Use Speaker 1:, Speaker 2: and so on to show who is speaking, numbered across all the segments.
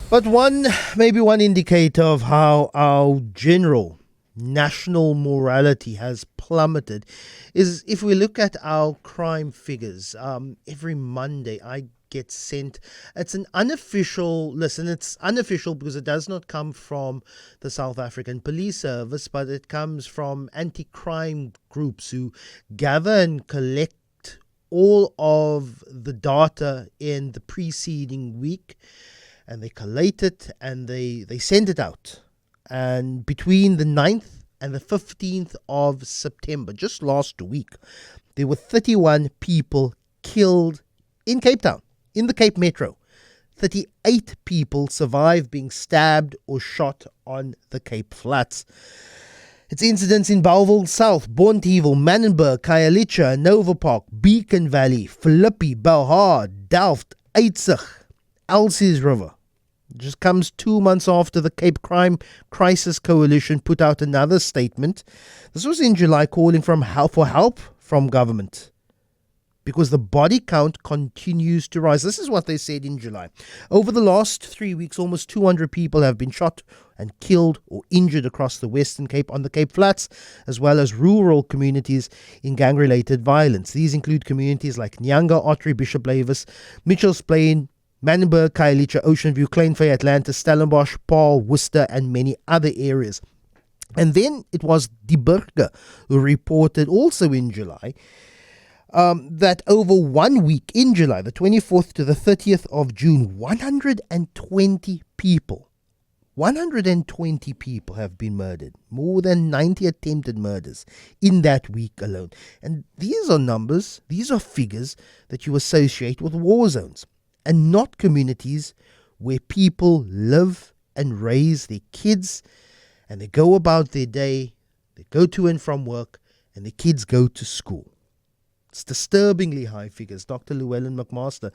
Speaker 1: But maybe one indicator of how our general national morality has plummeted is if we look at our crime figures. Every Monday I get sent, it's an unofficial list, and it's unofficial because it does not come from the South African Police Service, but it comes from anti-crime groups who gather and collect all of the data in the preceding week, and they collate it and they send it out. And between the 9th and the 15th of September, just last week, there were 31 people killed in Cape Town, in the Cape Metro. 38 people survived being stabbed or shot on the Cape Flats. It's incidents in Bellville South, Bonteheuwel, Manenberg, Khayelitsha, Nova Park, Beacon Valley, Philippi, Belhar, Delft, Eitzig, Elsie's River. It just comes 2 months after the Cape Crime Crisis Coalition put out another statement. This was in July, calling for help from government, because the body count continues to rise. This is what they said in July. Over the last 3 weeks, almost 200 people have been shot and killed or injured across the Western Cape, on the Cape Flats, as well as rural communities in gang-related violence. These include communities like Nyanga, Ottery, Bishop Lavis, Mitchell's Plain, Manenberg, Khayelitsha, Ocean View, Kleinvlei, Atlanta, Stellenbosch, Paarl, Worcester, and many other areas. And then it was Die Burger who reported also in July that over 1 week in July, the 24th to the 30th of June, 120 people have been murdered. More than 90 attempted murders in that week alone. And these are numbers, these are figures that you associate with war zones, and not communities where people live and raise their kids, and they go about their day, they go to and from work, and the kids go to school. It's disturbingly high figures. Dr. Llewellyn McMaster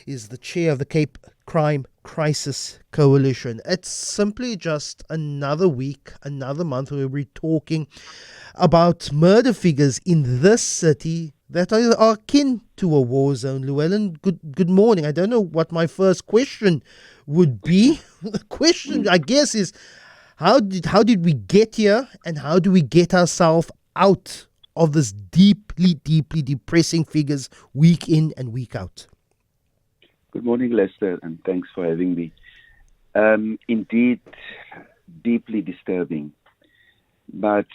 Speaker 1: is the chair of the Cape Crime Crisis Coalition. It's simply just another week, another month where we're talking about murder figures in this city that are akin to a war zone. Llewellyn, good morning. I don't know what my first question would be. The question, I guess, is how did we get here, and how do we get ourselves out of this deeply depressing figures week in and week out?
Speaker 2: Good morning, Lester, and thanks for having me. Indeed, deeply disturbing. But,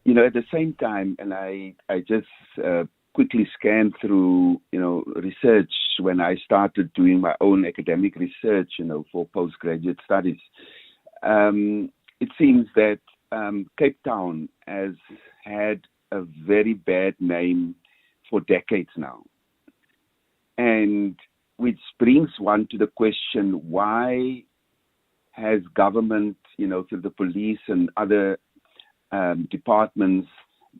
Speaker 2: at the same time, and I just quickly scanned through, research when I started doing my own academic research, for postgraduate studies. It seems that Cape Town has had a very bad name for decades now. And which brings one to the question, why has government, through the police and other departments,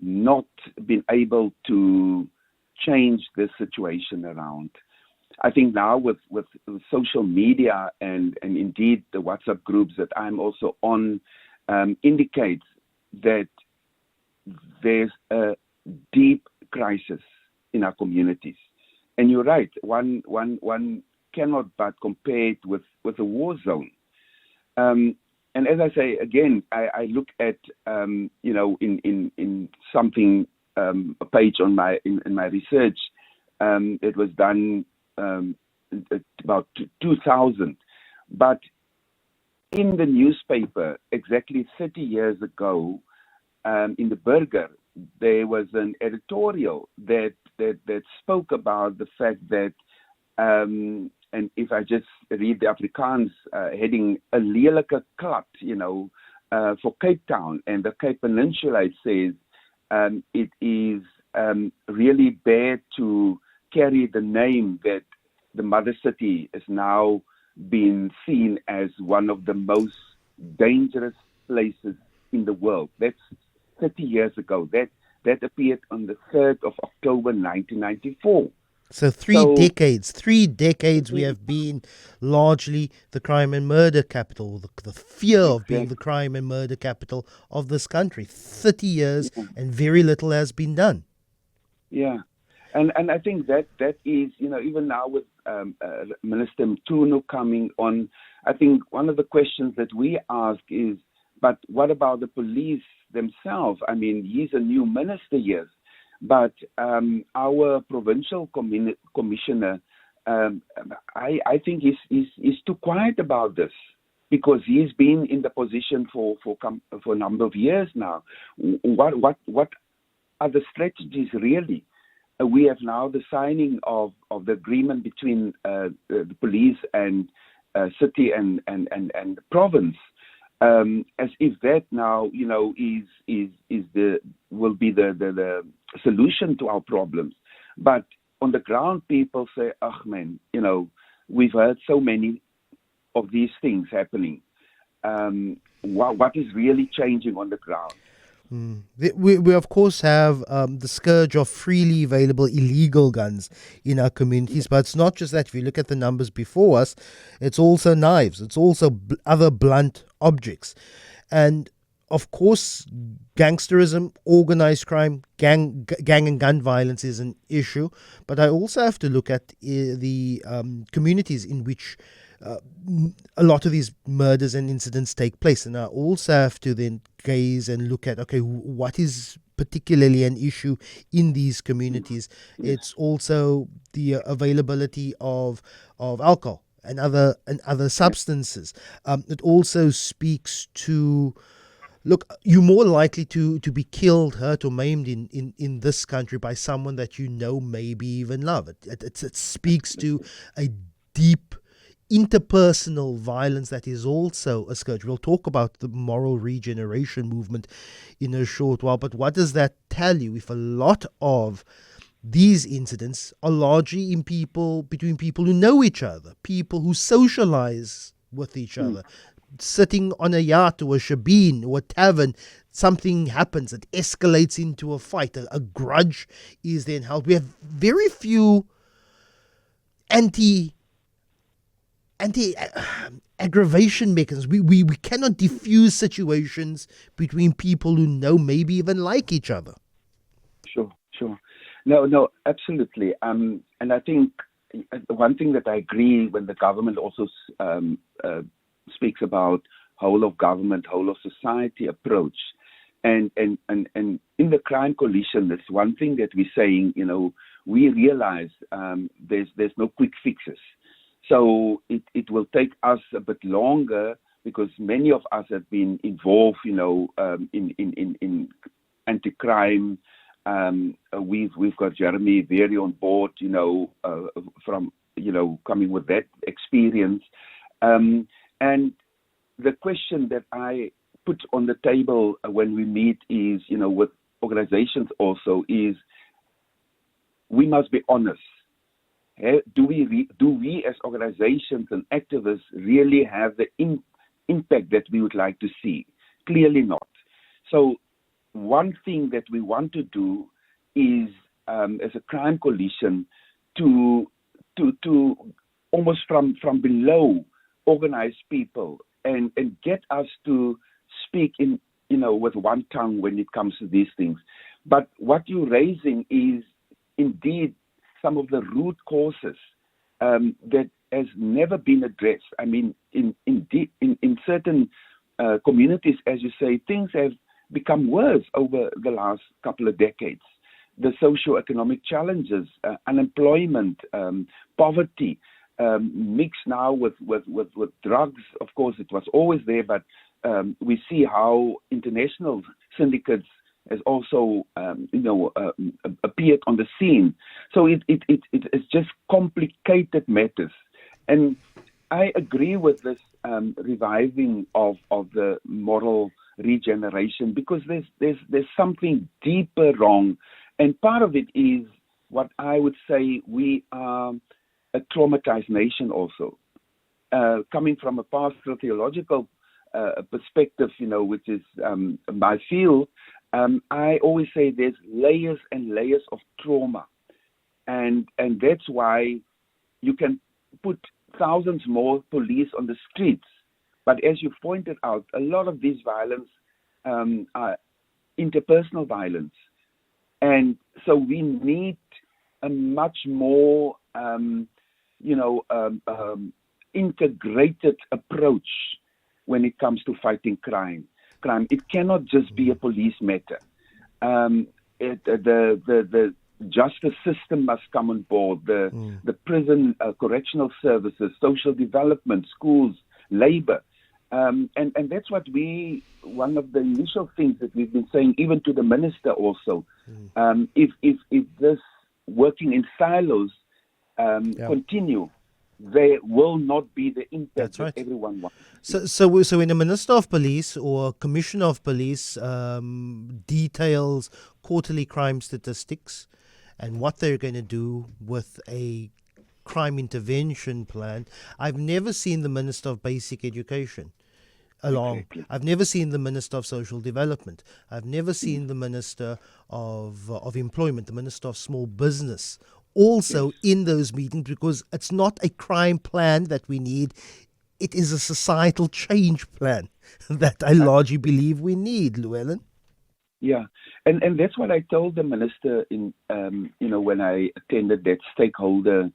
Speaker 2: not been able to change this situation around? I think now with social media and indeed the WhatsApp groups that I'm also on, indicates that there's a deep crisis in our communities. And you're right, one cannot but compare it with a war zone. And as I say, again, I look at, in something, a page on in my research, it was done about 2000. But in the newspaper, exactly 30 years ago, in the Burger, there was an editorial that spoke about the fact that, and if I just read the Afrikaans heading, 'n lelike klad, for Cape Town and the Cape Peninsula, it says, it is really bad to carry the name that the mother city is now being seen as one of the most dangerous places in the world. That's 30 years ago. That appeared on the 3rd of October 1994.
Speaker 1: So three decades we have been largely the crime and murder capital, the fear of being the crime and murder capital of this country. 30 years and very little has been done.
Speaker 2: Yeah. And I think that is, even now with Minister Mtunu coming on, I think one of the questions that we ask is, but what about the police themselves? I mean, he's a new minister, yes, but our provincial commissioner, I think he's too quiet about this, because he's been in the position for a number of years now. What are the strategies really? We have now the signing of the agreement between the police and city and the province, as if that now will be the solution to our problems. But on the ground, people say, "Oh man, we've heard so many of these things happening. What is really changing on the ground?"
Speaker 1: We of course have the scourge of freely available illegal guns in our communities, but it's not just that. If you look at the numbers before us, it's also knives, it's also other blunt objects. And of course, gangsterism, organized crime, gang and gun violence is an issue, but I also have to look at the communities in which a lot of these murders and incidents take place. And I also have to then gaze and look at, okay, what is particularly an issue in these communities. It's also the availability of alcohol and other substances. It also speaks to, look, you're more likely to be killed, hurt, or maimed in this country by someone that maybe even love. It speaks to a deep interpersonal violence that is also a scourge. We'll talk about the moral regeneration movement in a short while, but what does that tell you if a lot of these incidents are largely between people who know each other, people who socialize with each other, sitting on a yacht or a shebeen or a tavern, something happens, it escalates into a fight, a grudge is then held. We have very few anti-aggravation mechanisms. We cannot diffuse situations between people who know, maybe even like each other.
Speaker 2: Sure. No, absolutely. And I think one thing that I agree when the government also speaks about whole of government, whole of society approach. And in the crime coalition, that's one thing that we're saying, we realize there's no quick fixes. So it will take us a bit longer, because many of us have been involved, in anti-crime. We've got Jeremy very on board, from coming with that experience. And the question that I put on the table when we meet is, with organizations also, is we must be honest. Do we as organizations and activists really have the impact that we would like to see? Clearly not. So one thing that we want to do is, as a crime coalition, to almost from below organize people and get us to speak in with one tongue when it comes to these things. But what you're raising is indeed some of the root causes that has never been addressed. I mean, in certain communities, as you say, things have become worse over the last couple of decades. The socio-economic challenges, unemployment, poverty, mixed now with drugs. Of course, it was always there, but we see how international syndicates has also, appeared on the scene. So it's just complicated matters. And I agree with this reviving of the moral regeneration, because there's something deeper wrong. And part of it is what I would say, we are a traumatized nation also. Coming from a pastoral theological perspective, which is my field, I always say there's layers and layers of trauma. And that's why you can put thousands more police on the streets. But as you pointed out, a lot of these violence are interpersonal violence. And so we need a much more, integrated approach when it comes to fighting crime. It cannot just be a police matter. The justice system must come on board. The prison, correctional services, social development, schools, labor. And that's what one of the initial things that we've been saying, even to the minister also, if this working in silos continue, there will not be the impact that everyone wants.
Speaker 1: So when a Minister of Police or a Commissioner of Police details quarterly crime statistics and what they're going to do with a crime intervention plan, I've never seen the Minister of Basic Education along. Exactly. I've never seen the Minister of Social Development. I've never seen the Minister of Employment, the Minister of Small Business also in those meetings, because it's not a crime plan that we need. It is a societal change plan that I largely believe we need, Llewellyn.
Speaker 2: Yeah, and that's what I told the minister in, when I attended that stakeholder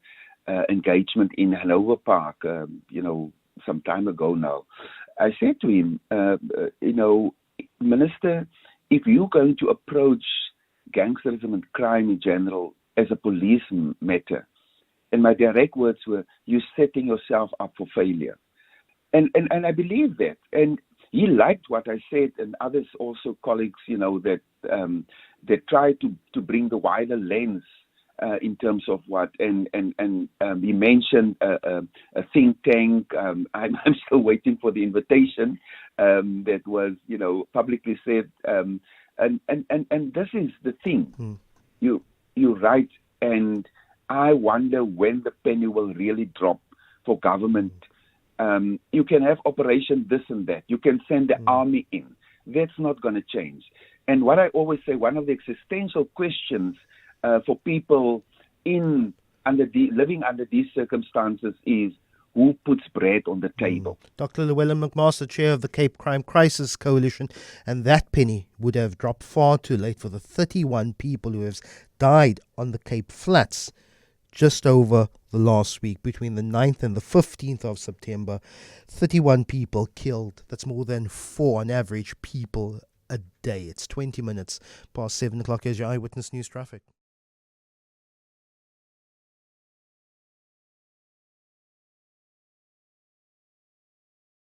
Speaker 2: engagement in Hanover Park, some time ago now. I said to him, Minister, if you're going to approach gangsterism and crime in general as a police matter, and my direct words were, you're setting yourself up for failure. And I believe that. And he liked what I said, and others also, colleagues, that try to bring the wider lens in terms of what, and he mentioned a think tank. I'm still waiting for the invitation that was, publicly said. And this is the thing. You're right, and I wonder when the penny will really drop for government. You can have operation this and that. You can send the army in. That's not going to change. And what I always say, one of the existential questions for people living under these circumstances is, who puts bread on the table?
Speaker 1: Dr. Llewellyn McMaster, chair of the Cape Crime Crisis Coalition, and that penny would have dropped far too late for the 31 people who have died on the Cape Flats just over the last week. Between the 9th and the 15th of September, 31 people killed. That's more than 4 on average people a day. It's 20 minutes past 7 o'clock as your Eyewitness News traffic.